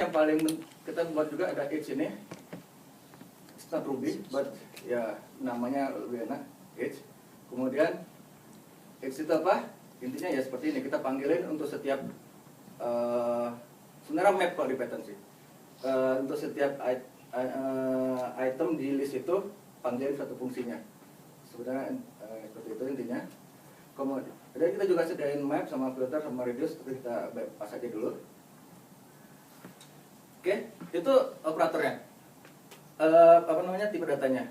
Yang paling kita buat juga ada Edge ini. It's not Ruby, but ya namanya lebih enak, Edge. Kemudian Edge itu apa? Intinya ya seperti ini, kita panggilin untuk setiap sebenarnya map kalau di Python sih. Untuk setiap item di list itu panggilin satu fungsinya. Sebenarnya seperti itu intinya. Kemudian kita juga sediain map sama filter sama reduce, tapi kita pas aja dulu. Oke, itu operatornya. Tipe datanya.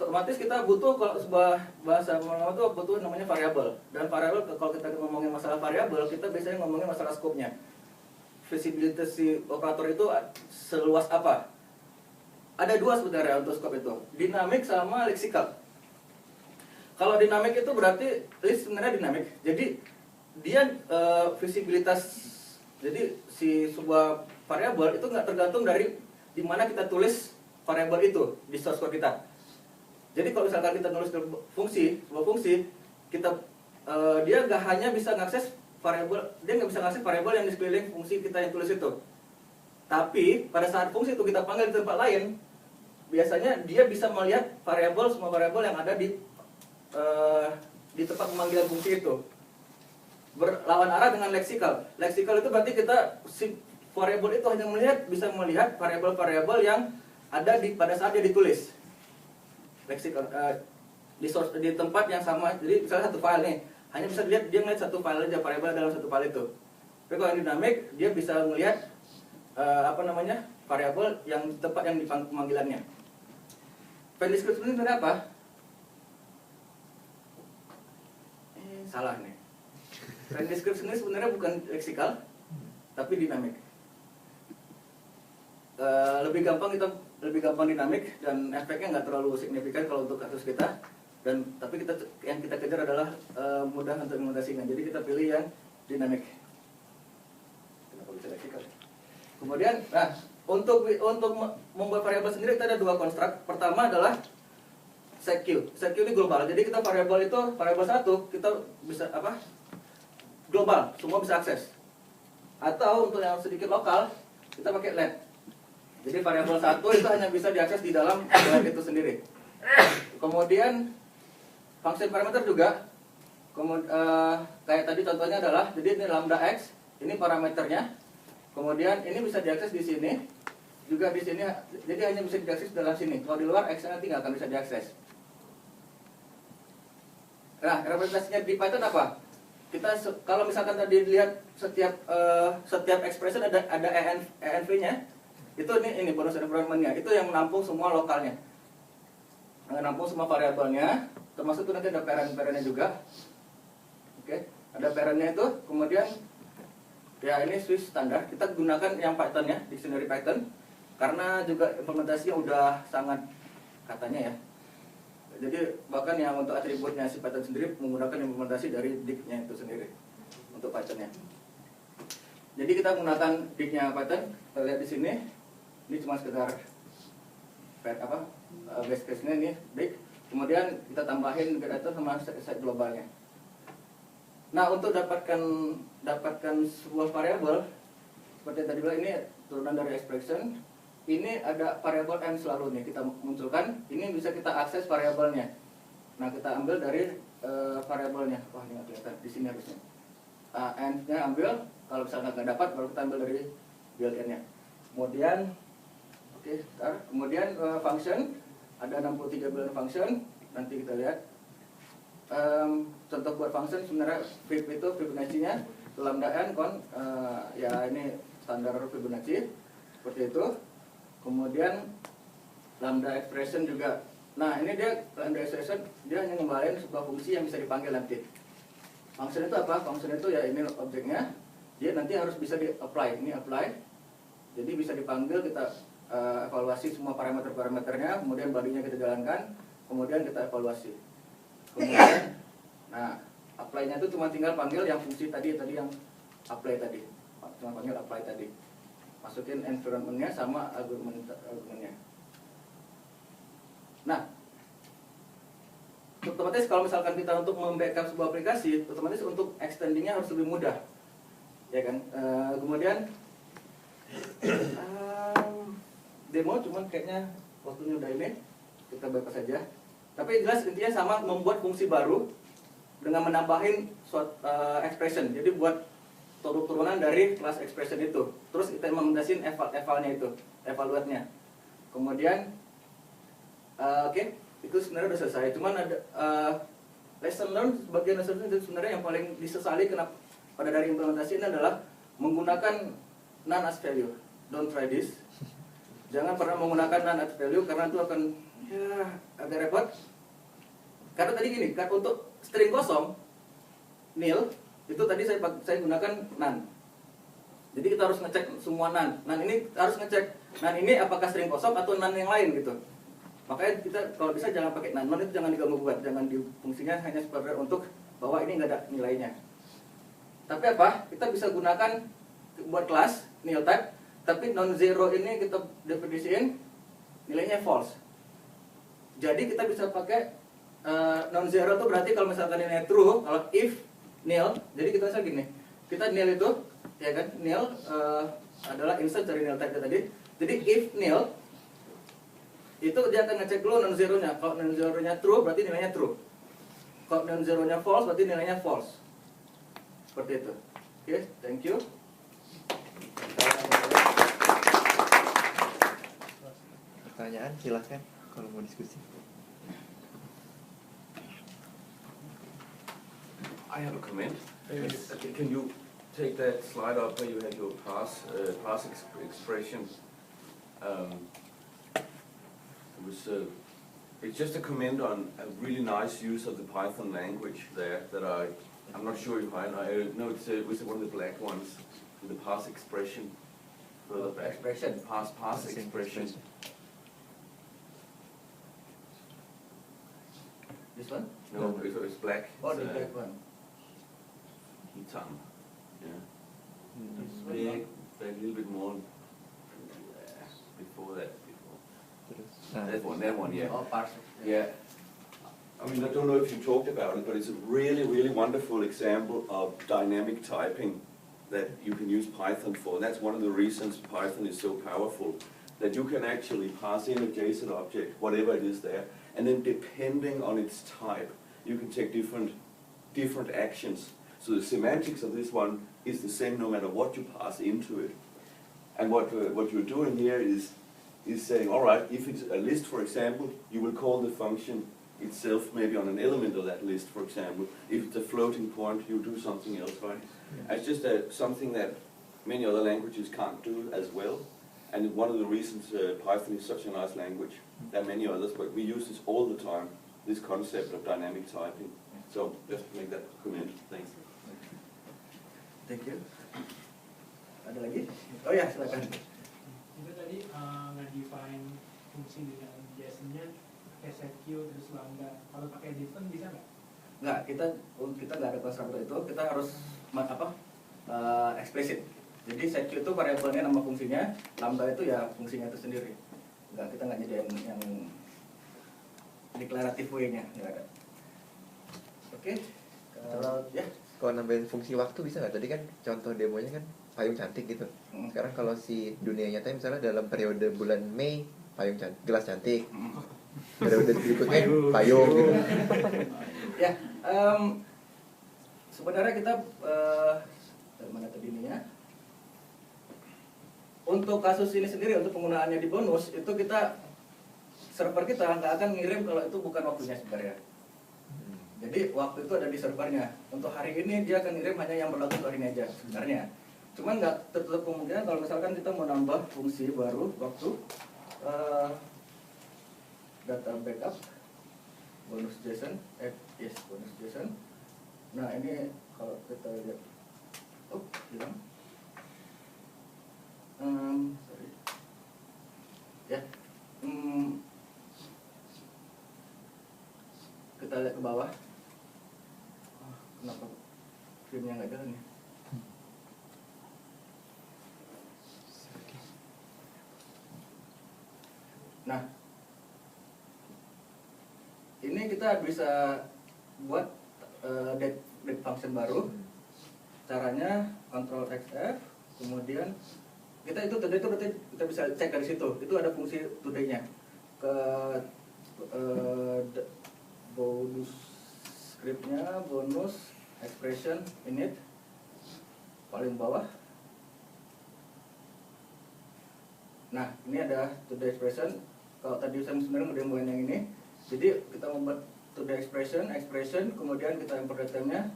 Otomatis kita butuh, kalau sebuah bahasa mengenal itu butuh namanya variabel. Dan variabel, kalau kita ngomongin masalah variabel, kita biasanya ngomongin masalah scope-nya. Visibility si operator itu seluas apa? Ada dua sebenarnya untuk scope itu, dinamik sama leksikal. Kalau dinamik itu berarti list sebenarnya dinamik. Jadi dia visibilitas, jadi si sebuah variabel itu nggak tergantung dari di mana kita tulis variabel itu di source code kita. Jadi kalau misalkan kita nulis sebuah fungsi, kita dia nggak hanya bisa mengakses variabel, dia nggak bisa mengakses variabel yang di sekeliling fungsi kita yang tulis itu. Tapi pada saat fungsi itu kita panggil di tempat lain, biasanya dia bisa melihat semua variabel yang ada di tempat pemanggilan fungsi itu. Berlawan arah dengan leksikal. Leksikal itu berarti kita variabel itu hanya bisa melihat variabel-variabel yang ada pada saat dia ditulis. Leksikal di tempat yang sama. Jadi misalnya satu file nih, hanya bisa dilihat dia ngelihat satu file aja, variabel dalam satu file itu. Tapi kalau yang dinamik, dia bisa melihat variabel yang tempat yang di pemanggilannya. File description ini sebenarnya apa? Salah nih. File description ini sebenarnya bukan leksikal, tapi dinamik. Lebih gampang dinamik dan efeknya nggak terlalu signifikan kalau untuk kasus kita. Tapi yang kita kejar adalah mudah untuk implementasinya. Jadi kita pilih yang dinamik. Kenapa bisa leksikal? Kemudian, untuk membuat variabel sendiri kita ada dua konstruk. Pertama adalah setQ. setQ ini global. Jadi kita variabel satu kita bisa global, semua bisa akses. Atau untuk yang sedikit lokal, kita pakai let. Jadi variabel satu itu hanya bisa diakses di dalam let itu sendiri. Kemudian function parameter juga. Kayak tadi contohnya adalah, jadi ini lambda x, ini parameternya. Kemudian ini bisa diakses di sini, juga di sini. Jadi hanya bisa diakses dalam sini. Kalau di luar x-nya nanti nggak akan bisa diakses. Nah, representasinya di Python apa? Kita kalau misalkan tadi lihat setiap expression ada env-nya. Itu ini bonus environment-nya. Itu yang menampung semua lokalnya. Menampung semua variabelnya, termasuk itu nanti ada parent-parentnya juga. Oke, ada parent-nya itu. Kemudian ya ini Swiss standar. Kita gunakan yang Python-nya, dictionary Python. Karena juga implementasinya udah sangat katanya ya. Jadi bahkan yang untuk atributnya si Python sendiri menggunakan implementasi dari dict-nya itu sendiri untuk Python-nya. Jadi kita menggunakan dict-nya Python. Kita lihat di sini, ini cuma sekedar base case-nya ini dict. Kemudian kita tambahin data sama set globalnya. Nah, untuk dapatkan sebuah variabel seperti yang tadi bilang, ini turunan dari expression. Ini ada variabel n selalu nih kita munculkan. Ini bisa kita akses variabelnya. Nah, kita ambil dari variabelnya. Wah, ini nggak kelihatan di sini harusnya. N-nya ambil. Kalau misalnya nggak dapat, baru kita ambil dari built-in-nya. Kemudian, kemudian function ada 63 built-in function. Nanti kita lihat. Contoh buat function sebenarnya Fibonacci-nya lambda n kon ya ini standar Fibonacci seperti itu. Kemudian lambda expression juga. Nah, ini dia lambda expression, dia hanya ngembalikan sebuah fungsi yang bisa dipanggil nanti. Function itu apa? Function itu ya ini objeknya. Dia nanti harus bisa di-apply. Ini apply. Jadi bisa dipanggil, kita evaluasi semua parameter-parameternya, kemudian body-nya kita jalankan, kemudian kita evaluasi. Kemudian, nah, apply-nya itu cuma tinggal panggil yang fungsi tadi yang apply tadi. Cuma panggil apply tadi. Masukin environment-nya sama argumennya. Nah, otomatis kalau misalkan kita untuk membackup sebuah aplikasi, otomatis untuk extending-nya harus lebih mudah, ya kan? Kemudian demo, cuman kayaknya waktunya udah ini, kita bypass saja. Tapi jelas intinya sama, membuat fungsi baru dengan menambahin suatu expression. Jadi buat turunan dari kelas expression itu. Terus kita implementasiin evalnya itu, evaluatnya. Kemudian, oke, itu sebenarnya udah selesai. Cuman ada lesson learn, sebagian lesson learn itu sebenarnya yang paling disesali kenapa pada dari implementasi ini adalah menggunakan none as value. Don't try this. Jangan pernah menggunakan none as value karena itu akan ya agak repot. Karena tadi gini, kan untuk string kosong nil itu tadi saya gunakan none. Jadi kita harus ngecek semua none. None ini harus ngecek none ini apakah string kosong atau none yang lain gitu. Makanya kita kalau bisa jangan pakai none. None itu jangan diganggu gugat, jangan di fungsinya hanya sekedar untuk bahwa ini nggak ada nilainya. Tapi apa? Kita bisa gunakan buat kelas nil type, tapi non zero ini kita definisiin nilainya false. Jadi kita bisa pakai non zero itu berarti kalau misalkan nilainya true, kalau if nil, jadi kita bisa gini. Kita nil itu ya kan, nil adalah instance dari nil type tadi. Jadi if nil itu dia akan ngecek dulu non zero-nya. Kalau non zero-nya true berarti nilainya true. Kalau non zero-nya false berarti nilainya false. Seperti itu. Oke, thank you. Pertanyaan silahkan kalau mau diskusi. I have a comment. Yes. Can you take that slide up where you had your expression? It's just a comment on a really nice use of the Python language there that I'm not sure you highlighted. No, it was one of the black ones, the pass expression. Further back. Expression. Pass expression. This one? No, it's black. Oh, the black one. Hitam. Yeah. This one. Big, a little bit more before that. That one, yeah. Oh, parse. Yeah. I mean, I don't know if you talked about it, but it's a really, really wonderful example of dynamic typing that you can use Python for. And that's one of the reasons Python is so powerful, that you can actually pass in a JSON object, whatever it is there, and then depending on its type, you can take different actions. So the semantics of this one is the same no matter what you pass into it. And what you're doing here is saying, all right, if it's a list, for example, you will call the function itself maybe on an element of that list, for example. If it's a floating point, you do something else, right? Yeah. It's just something that many other languages can't do as well. And one of the reasons Python is such a nice language, there are many others, but we use this all the time, this concept of dynamic typing. So just to make that comment. Thanks. Thank you. Ada lagi? Oh ya, silakan. Itu tadi nge-define fungsi di dalam JSON-nya pakai setQ terus lambda. Kalau pakai different bisa nggak? Nggak, kita nggak ada konstruktor itu. Kita harus eksplisit. Jadi setQ itu variabelnya nama fungsinya, lambda itu ya fungsinya itu sendiri. Kita nggak nyediain yang declarative way-nya, nggak ada. Oke. Kalau ya. Kalau nambahin fungsi waktu bisa nggak? Tadi kan contoh demonya kan payung cantik gitu. Sekarang kalau si dunia nyata misalnya dalam periode bulan Mei payung cantik, gelas cantik. Periode berikutnya payung gitu. Ya, sebenarnya kita mana tadi ininya? Untuk kasus ini sendiri, untuk penggunaannya di bonus itu kita server kita nggak akan ngirim kalau itu bukan waktunya sebenarnya. Jadi waktu itu ada di servernya. Untuk hari ini dia akan ngirim hanya yang berlaku hari ini aja sebenarnya. Cuman nggak tertutup kemungkinan kalau misalkan kita mau nambah fungsi baru waktu data backup bonus JSON, bonus JSON. Nah ini kalau kita lihat, hilang. Sorry. Ya. Kita lihat ke bawah. Kenapa filmnya nggak jalan ya? Nah, ini kita bisa buat date function baru. Caranya Ctrl XF, kemudian kita itu today itu berarti kita bisa cek dari situ. Itu ada fungsi today-nya. Ke bonus script-nya, bonus expression init paling bawah. Nah, ini ada today expression. Kalau tadi saya sebenarnya ngedemoin yang ini, jadi kita membuat today expression, kemudian kita import datanya.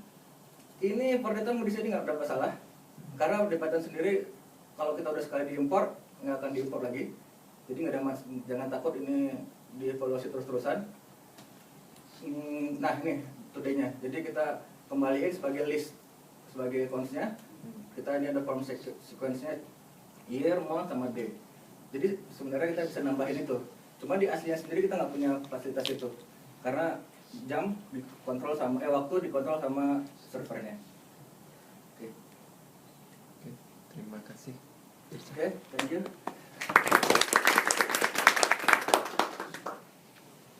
Ini import data di sini nggak ada masalah, karena di Python sendiri kalau kita udah sekali diimport nggak akan diimport lagi. Jadi nggak ada jangan takut ini dievaluasi terus-terusan. Nah, ini today-nya. Jadi kita kembaliin sebagai list, sebagai const-nya. Kita ini ada form sequence-nya year, month, sama day. Jadi sebenarnya kita bisa nambahin itu. Cuma di aslinya sendiri kita nggak punya fasilitas itu. Karena jam dikontrol sama waktu dikontrol sama servernya. Oke. Oke, terima kasih. Oke, thank you.